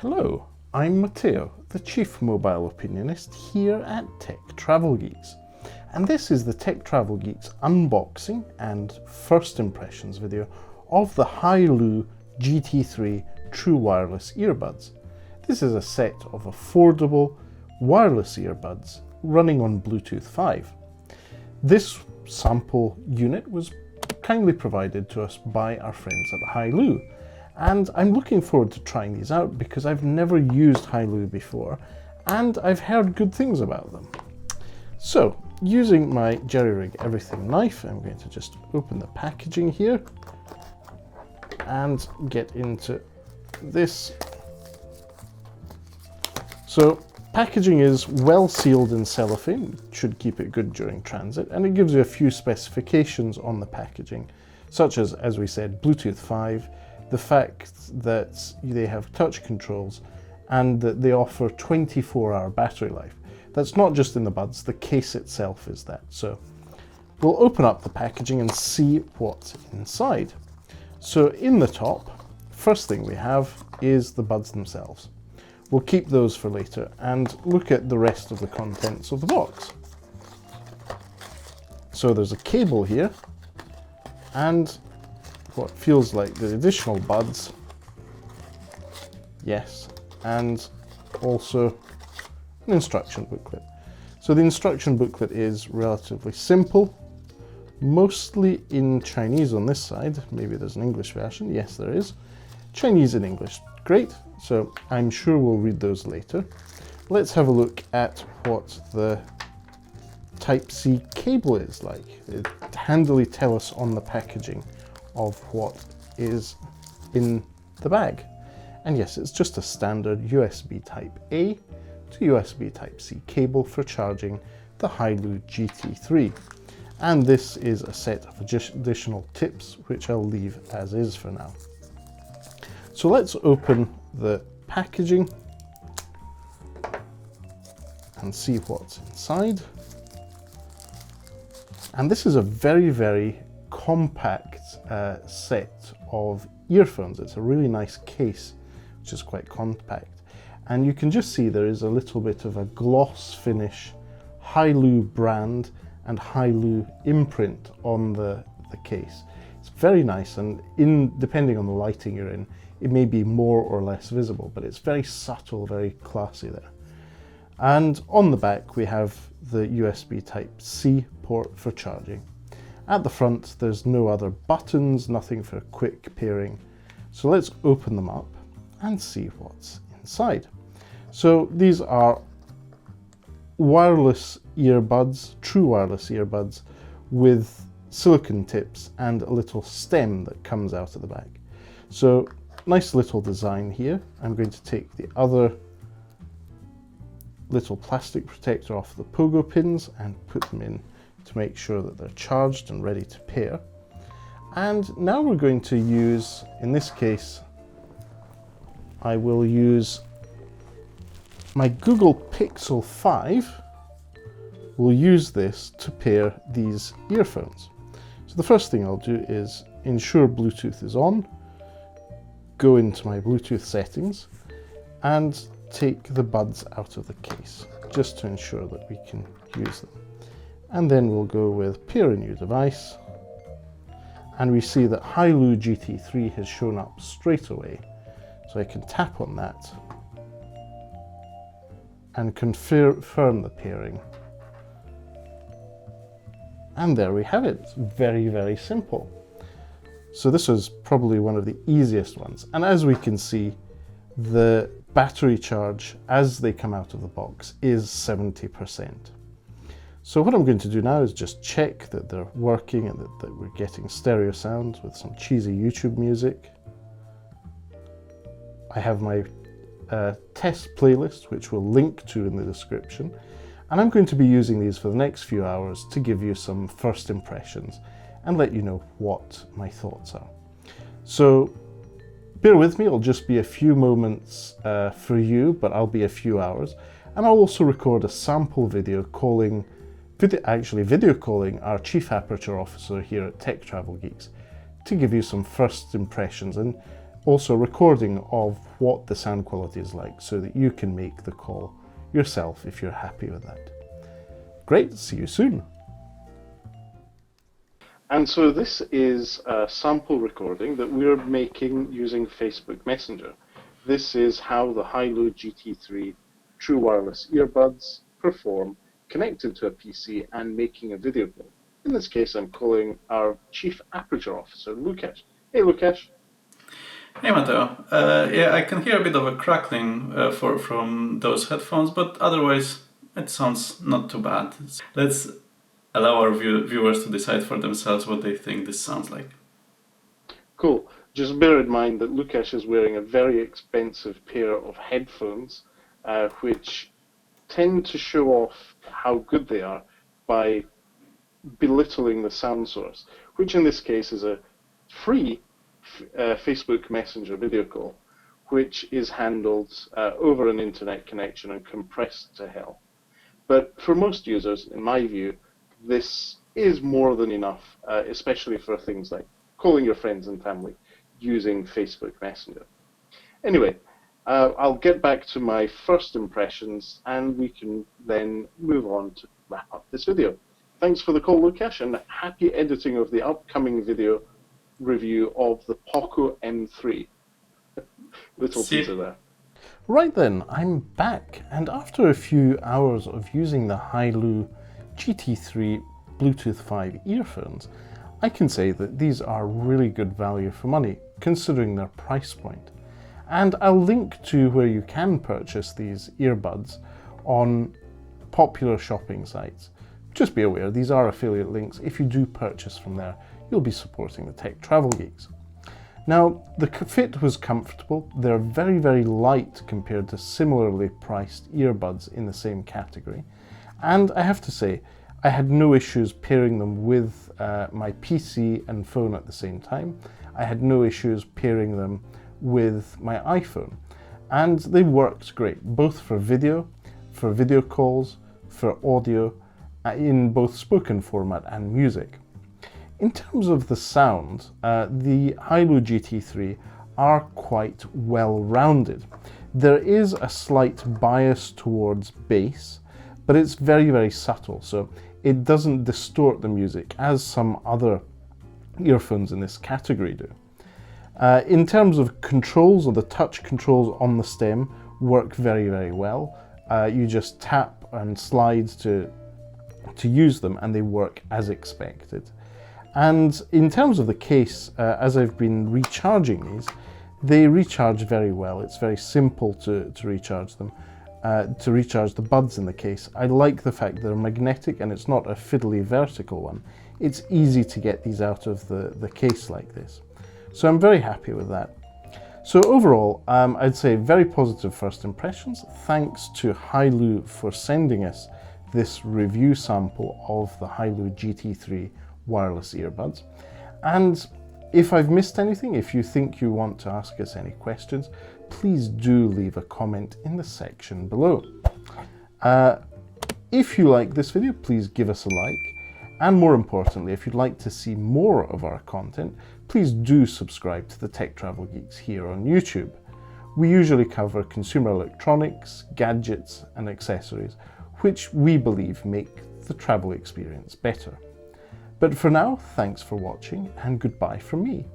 Hello, I'm Matteo, the Chief Mobile Opinionist here at Tech Travel Geeks. And this is the Tech Travel Geeks unboxing and first impressions video of the Haylou GT3 True Wireless Earbuds. This is a set of affordable wireless earbuds running on Bluetooth 5. This sample unit was kindly provided to us by our friends at Haylou. And I'm looking forward to trying these out because I've never used Haylou before and I've heard good things about them. So, using my jerry-rig everything knife, I'm going to just open the packaging here and get into this. So, packaging is well sealed in cellophane, should keep it good during transit, and it gives you a few specifications on the packaging, such as we said, Bluetooth 5, the fact that they have touch controls and that they offer 24-hour battery life. That's not just in the buds, the case itself is that. So we'll open up the packaging and see what's inside. So in the top, first thing we have is the buds themselves. We'll keep those for later and look at the rest of the contents of the box. So there's a cable here and what feels like the additional buds, yes, and also an instruction booklet. So the instruction booklet is relatively simple, mostly in Chinese on this side. Maybe there's an English version, yes there is. Chinese and English, great, so I'm sure we'll read those later. Let's have a look at what the Type-C cable is like. It handily tells us on the packaging of what is in the bag. And yes, it's just a standard USB Type-A to USB Type-C cable for charging the Haylou GT3. And this is a set of additional tips, which I'll leave as is for now. So let's open the packaging and see what's inside. And this is a very, very compact set of earphones. It's a really nice case, which is quite compact. And you can just see there is a little bit of a gloss finish Haylou brand and Haylou imprint on the case. It's very nice, and depending on the lighting you're in, it may be more or less visible, but it's very subtle, very classy there. And on the back we have the USB Type-C port for charging. At the front there's no other buttons, nothing for quick pairing. So let's open them up and see what's inside. So these are wireless earbuds, true wireless earbuds with silicone tips and a little stem that comes out of the back. So nice little design here. I'm going to take the other little plastic protector off the pogo pins and put them in to make sure that they're charged and ready to pair. And now we're going to use, in this case, I will use my Google Pixel 5. We'll use this to pair these earphones. So the first thing I'll do is ensure Bluetooth is on, go into my Bluetooth settings and take the buds out of the case, just to ensure that we can use them. And then we'll go with pair a new device, and we see that Haylou GT3 has shown up straight away. So I can tap on that and confirm the pairing. And there we have it. It's very, very simple. So this was probably one of the easiest ones. And as we can see, the battery charge as they come out of the box is 70%. So what I'm going to do now is just check that they're working and that we're getting stereo sound with some cheesy YouTube music. I have my test playlist, which we'll link to in the description. And I'm going to be using these for the next few hours to give you some first impressions and let you know what my thoughts are. So bear with me, it'll just be a few moments for you, but I'll be a few hours. And I'll also record a sample video video calling our Chief Aperture Officer here at Tech Travel Geeks to give you some first impressions and also a recording of what the sound quality is like so that you can make the call yourself if you're happy with that. Great, see you soon. And so this is a sample recording that we're making using Facebook Messenger. This is how the Haylou GT3 True Wireless Earbuds perform connected to a PC and making a video call. In this case, I'm calling our Chief Aperture Officer, Lukasz. Hey, Lukasz. Hey Matteo, yeah, I can hear a bit of a crackling from those headphones, but otherwise it sounds not too bad. Let's allow our viewers to decide for themselves what they think this sounds like. Cool. Just bear in mind that Lukasz is wearing a very expensive pair of headphones, which tend to show off how good they are by belittling the sound source, which in this case is a free Facebook Messenger video call, which is handled over an internet connection and compressed to hell. But for most users, in my view, this is more than enough, especially for things like calling your friends and family using Facebook Messenger. Anyway, I'll get back to my first impressions and we can then move on to wrap up this video. Thanks for the call, Lukasz, and happy editing of the upcoming video review of the Poco M3. Little teaser there. Right then, I'm back, and after a few hours of using the Haylou GT3 Bluetooth 5 earphones, I can say that these are really good value for money, considering their price point. And I'll link to where you can purchase these earbuds on popular shopping sites. Just be aware, these are affiliate links. If you do purchase from there, you'll be supporting the Tech Travel Geeks. Now, the fit was comfortable. They're very, very light compared to similarly priced earbuds in the same category. And I have to say, I had no issues pairing them with my PC and phone at the same time. I had no issues pairing them with my iPhone. And they worked great, both for video calls, for audio, in both spoken format and music. In terms of the sound, the Haylou GT3 are quite well-rounded. There is a slight bias towards bass, but it's very, very subtle, so it doesn't distort the music as some other earphones in this category do. In terms of controls, or the touch controls on the stem, work very, very well. You just tap and slide to use them and they work as expected. And in terms of the case, as I've been recharging these, they recharge very well. It's very simple to recharge them, to recharge the buds in the case. I like the fact they're magnetic and it's not a fiddly vertical one. It's easy to get these out of the case like this. So I'm very happy with that. So overall, I'd say very positive first impressions. Thanks to Haylou for sending us this review sample of the Haylou GT3 wireless earbuds. And if I've missed anything, if you think you want to ask us any questions, please do leave a comment in the section below. If you like this video, please give us a like. And more importantly, if you'd like to see more of our content, please do subscribe to the Tech Travel Geeks here on YouTube. We usually cover consumer electronics, gadgets, and accessories, which we believe make the travel experience better. But for now, thanks for watching and goodbye from me.